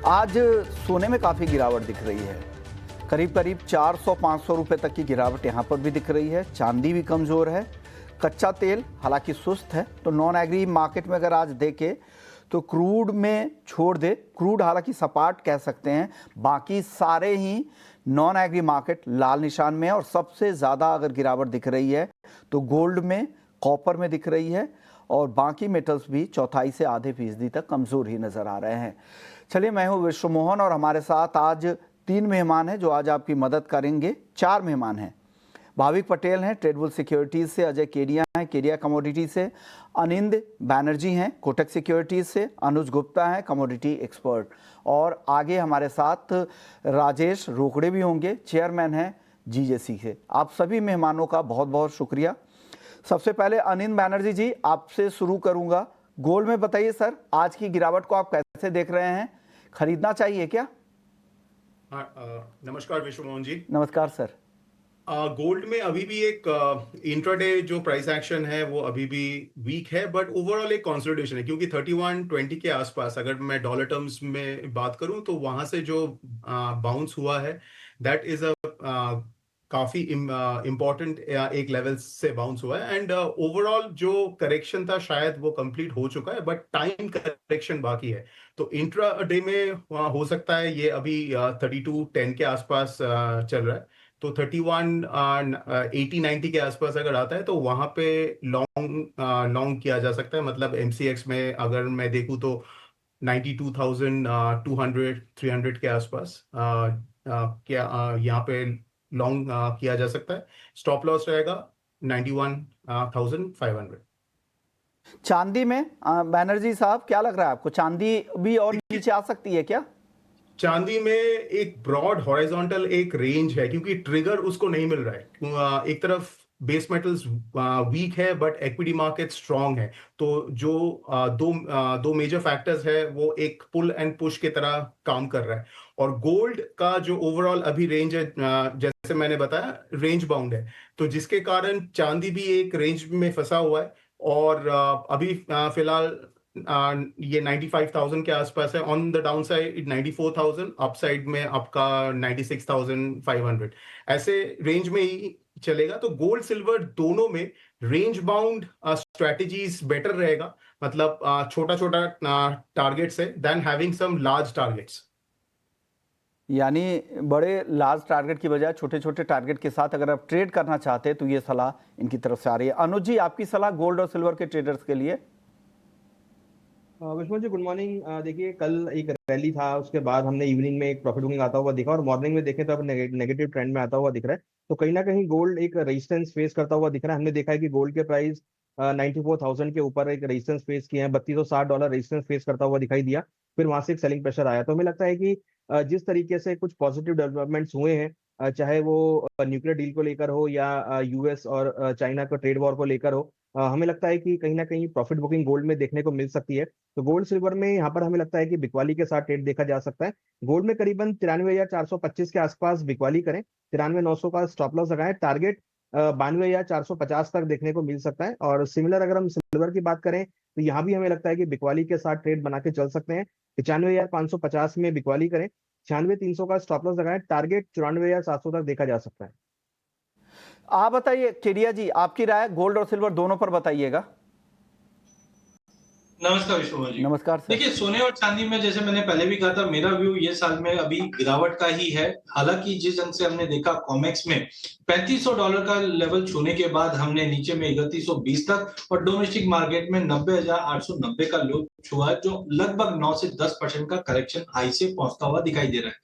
आज सोने में काफ़ी गिरावट दिख रही है। करीब करीब 400-500 रुपए तक की गिरावट यहाँ पर भी दिख रही है। चांदी भी कमज़ोर है। कच्चा तेल हालांकि सुस्त है। तो नॉन एग्री मार्केट में अगर आज देखें तो क्रूड में छोड़ दे, क्रूड हालांकि सपाट कह सकते हैं, बाकी सारे ही नॉन एग्री मार्केट लाल निशान में है। और सबसे ज़्यादा अगर गिरावट दिख रही है तो गोल्ड में, कॉपर में दिख रही है और बाकी मेटल्स भी चौथाई से आधे फीसदी तक कमज़ोर ही नज़र आ रहे हैं। चलिए, मैं हूं विश्व मोहन और हमारे साथ आज 3 मेहमान हैं जो आज आपकी मदद करेंगे। 4 मेहमान हैं। भाविक पटेल हैं ट्रेडबुल सिक्योरिटीज़ से, अजय केडिया हैं केडिया कमोडिटी से, अनिंद बैनर्जी हैं कोटक सिक्योरिटीज़ से, अनुज गुप्ता हैं कमोडिटी एक्सपर्ट, और आगे हमारे साथ राजेश रोकड़े भी होंगे, चेयरमैन हैं जीजेसी से। आप सभी मेहमानों का बहुत बहुत शुक्रिया। सबसे पहले अनिंद बैनर्जी जी, आपसे शुरू करूंगा। गोल्ड में बताइए सर, आज की गिरावट को आप कैसे देख रहे हैं? खरीदना चाहिए क्या? नमस्कार विश्व मोहन जी। नमस्कार सर। गोल्ड में अभी भी एक इंट्राडे जो प्राइस एक्शन है वो अभी भी वीक है, बट ओवरऑल एक कंसोलिडेशन है, क्योंकि 3120 के आसपास अगर मैं डॉलर टर्म्स में बात करूं तो वहां से जो बाउंस हुआ है दैट इज अ काफी इम्पोर्टेंट एक लेवल से बाउंस हुआ है। एंड ओवरऑल जो करेक्शन था शायद वो कंप्लीट हो चुका है, बट टाइम करेक्शन बाकी है। तो इंट्रा डे में हो सकता है ये अभी 3210 के आसपास चल रहा है। तो 80-90 के आसपास अगर आता है तो वहां पे लॉन्ग किया जा सकता है। मतलब एमसीएक्स में अगर मैं देखूं तो 92,200-300 के आसपास क्या यहाँ पे लॉन्ग किया जा सकता है। स्टॉप लॉस रहेगा 91,500। चांदी में बैनर्जी साहब क्या लग रहा है आपको? चांदी भी और नीचे आ सकती है क्या? चांदी में एक ब्रॉड हॉरिजॉन्टल एक रेंज है, क्योंकि ट्रिगर उसको नहीं मिल रहा है। एक तरफ बेस मेटल्स वीक है बट इक्विटी मार्केट स्ट्रांग है। तो जो दो मेजर फैक्टर्स है वो एक पुल एंड पुश की तरह काम कर रहा है। और गोल्ड का जो ओवरऑल अभी रेंज है, जैसे मैंने बताया, रेंज बाउंड है, तो जिसके कारण चांदी भी एक रेंज में फंसा हुआ है। और अभी फिलहाल ये 95,000 के आसपास है। On the down side 94,000, up side में आपका 96,500, ऐसे रेंज में ही चलेगा। तो गोल्ड सिल्वर दोनों में रेंज बाउंड स्ट्रेटजीज बेटर रहेगा। मतलब छोटा छोटा टारगेट्स है then having some large targets. यानी बड़े लार्ज टारगेट की बजाय छोटे छोटे टारगेट के साथ अगर आप ट्रेड करना चाहते हैं तो ये सलाह इनकी तरफ से आ रही है। अनुज जी, आपकी सलाह गोल्ड और सिल्वर के ट्रेडर्स के लिए? विश्व जी गुड मॉर्निंग। देखिए, कल एक रैली था, उसके बाद हमने इवनिंग में एक प्रॉफिट बुकिंग आता हुआ दिखा और मॉर्निंग में देखें तो अब नेगेटिव ट्रेंड में आता हुआ दिख रहा है। तो कहीं ना कहीं गोल्ड एक रेजिस्टेंस फेस करता हुआ दिख रहा है। हमने देखा है कि गोल्ड के प्राइस 94,000 के ऊपर एक रेजिस्टेंस फेस किए हैं। $3260 रेजिस्टेंस फेस करता हुआ दिखाई दिया, फिर वहां से एक सेलिंग प्रेशर आया। तो हमें लगता है कि जिस तरीके से कुछ पॉजिटिव डेवलपमेंट्स हुए हैं, चाहे वो न्यूक्लियर डील को लेकर हो या यूएस और चाइना का ट्रेड वॉर को लेकर हो, हमें लगता है कि कहीं ना कहीं प्रॉफिट बुकिंग गोल्ड में देखने को मिल सकती है। तो गोल्ड सिल्वर में यहाँ पर हमें लगता है कि बिकवाली के साथ ट्रेड देखा जा सकता है। गोल्ड में करीबन 93,425 के आसपास बिकवाली करें, 93,900 का स्टॉप लॉस लगाएं। टारगेट 92,450 तक देखने को मिल सकता है। और सिमिलर अगर हम सिल्वर की बात करें तो यहाँ भी हमें लगता है कि बिकवाली के साथ ट्रेड बना के चल सकते हैं। 95,550 में बिकवाली करें, 96,300 का स्टॉप लॉस लगाएं। टारगेट 94,700 तक देखा जा सकता है। आप बताइए केडिया जी, आपकी राय गोल्ड और सिल्वर दोनों पर बताइएगा। नमस्कार विश्व जी। नमस्कार सर। देखिए, सोने और चांदी में जैसे मैंने पहले भी कहा था, मेरा व्यू ये साल में अभी गिरावट का ही है। हालांकि जिस ढंग से हमने देखा कॉमेक्स में $3500 का लेवल छूने के बाद हमने नीचे में 3120 तक और डोमेस्टिक मार्केट में 90,890 का लो छुआ है, जो लगभग 9 से 10% का करेक्शन हाई से पहुंचता हुआ दिखाई दे रहा है।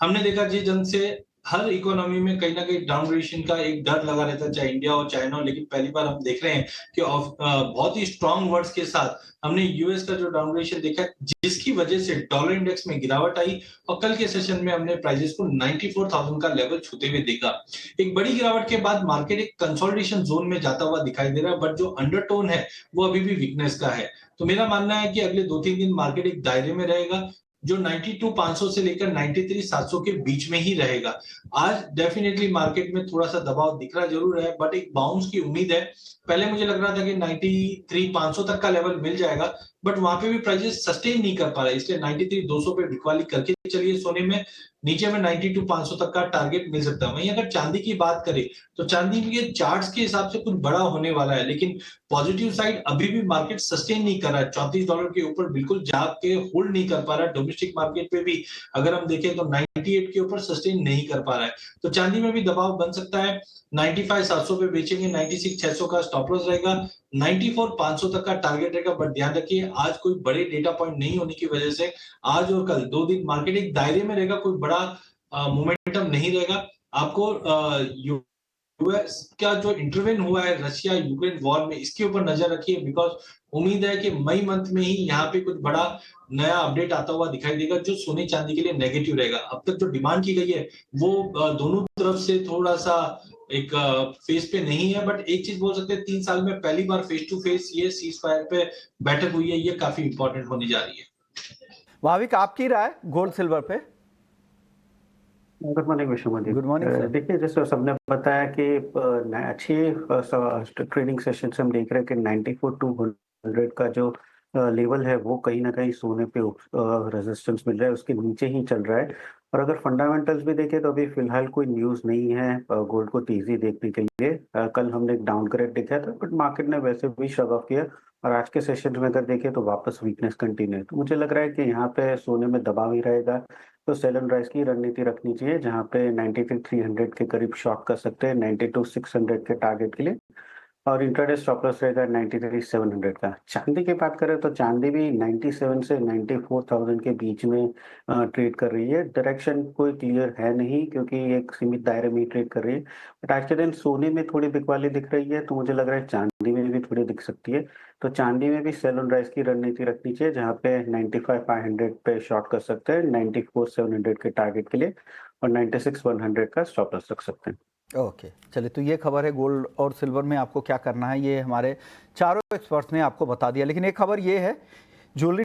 हमने देखा जिस ढंग से हर इकोनॉमी में कहीं ना कहीं डाउनग्रेडेशन का एक डर लगा रहता है, चाहे इंडिया और चाइना हो, लेकिन पहली बार हम देख रहे हैं कि बहुत ही स्ट्रॉन्ग वर्ड्स के साथ हमने यूएस का जो डाउनग्रेडेशन देखा, जिसकी वजह से डॉलर इंडेक्स में गिरावट आई और कल के सेशन में हमने प्राइसेस को 94,000 का लेवल छूते हुए देखा। एक बड़ी गिरावट के बाद मार्केट एक कंसोलिडेशन जोन में जाता हुआ दिखाई दे रहा है, बट जो अंडरटोन है वो अभी भी वीकनेस का है। तो मेरा मानना है कि अगले 2-3 दिन मार्केट एक दायरे में रहेगा। जो 92,500 से लेकर 93,700 के बीच में ही रहेगा। आज डेफिनेटली मार्केट में थोड़ा सा दबाव दिख रहा जरूर है, बट एक बाउंस की उम्मीद है। पहले मुझे लग रहा था कि 93,500 तक का लेवल मिल जाएगा, बट वहां पे भी प्राइसेस सस्टेन नहीं कर पा रहा है, इसलिए 93,200 पे बिकवाली करके चलिए सोने में। नीचे में 92,500 तक का टारगेट मिल सकता है। वहीं अगर चांदी की बात करें तो चांदी के चार्ट्स के हिसाब से कुछ बड़ा होने वाला है, लेकिन पॉजिटिव साइड अभी भी मार्केट सस्टेन नहीं कर रहा है। $34 के ऊपर बिल्कुल जाग के होल्ड नहीं कर पा रहा है। डोमेस्टिक मार्केट पे भी अगर हम देखें तो 98 के ऊपर सस्टेन नहीं कर पा रहा है, तो चांदी में भी दबाव बन सकता है। 95,700 पे बेचेंगे, 96,600 का स्टॉप लॉस रहेगा, 94,500 तक का टारगेट रहेगा। बट ध्यान रखिए आज कोई बड़े डेटा पॉइंट नहीं होने की वजह से आज और कल 2 दिन मार्केट एक दायरे में रहेगा, कोई बड़ा मोमेंटम नहीं रहेगा। आपको यूएस का जो इंटरवेन हुआ है रशिया यूक्रेन वॉर में, इसके ऊपर नजर रखिए, बिकॉज उम्मीद है कि मई मंथ में ही यहाँ पे कुछ बड़ा नया अपडेट आता हुआ दिखाई देगा जो सोने चांदी के लिए नेगेटिव रहेगा। अब तक जो डिमांड की गई है वो दोनों तरफ से थोड़ा सा एक फेस पे नहीं है, बट एक चीज बोल सकते हैं 3 साल में पहली बार फेस टू फेस ये सीज फायर पे बैठक हुई है, ये काफी इंपॉर्टेंट होने जा रही है। भाविक, आपकी राय गोल्ड सिल्वर पे? Good morning Vishnu. Good morning sir. देखिए, जैसे सबने बताया कि अच्छी ट्रेडिंग सेशन से हम देख रहे हैं कि 94,200 का जो लेवल है वो कहीं ना कहीं सोने पे रेजिस्टेंस मिल रहा है, उसके नीचे ही चल रहा है। और अगर फंडामेंटल्स भी देखें तो अभी फिलहाल कोई न्यूज़ नहीं है गोल्ड को तेजी देखने के लिए। कल हमने एक डाउनग्रेड देखा था, बट मार्केट ने वैसे भी शग ऑफ किया और आज के सेशन में अगर देखें तो वापस वीकनेस कंटिन्यू है। तो मुझे लग रहा है कि यहाँ पे सोने में दबाव ही रहेगा, तो सेल एंड राइज की रणनीति रखनी चाहिए, जहाँ पे 93,300 के करीब शॉर्ट कर सकते हैं 92,600 के टारगेट के लिए, और इंट्राडे स्टॉप लॉस रहेगा 93,700 का। चांदी की बात करें तो चांदी भी 97 से 94,000 के बीच में ट्रेड कर रही है। डायरेक्शन कोई क्लियर है नहीं क्योंकि एक सीमित दायरे में ट्रेड कर रही है, बट आज के दिन सोने में थोड़ी बिकवाली दिख रही है, तो मुझे लग रहा है चांदी में भी थोड़ी दिख सकती है। तो चांदी में भी सेल ऑन राइज की रणनीति रखनी चाहिए, जहाँ पे 95,500 पे शॉर्ट कर सकते हैं 94,700 के टारगेट के लिए, और 96,100 का स्टॉप लॉस रख सकते हैं। ओके, चलिए, तो ये खबर है गोल्ड और सिल्वर में आपको क्या करना है, ये हमारे चारों एक्सपर्ट्स ने आपको बता दिया। लेकिन एक खबर ये है, ज्वेलरी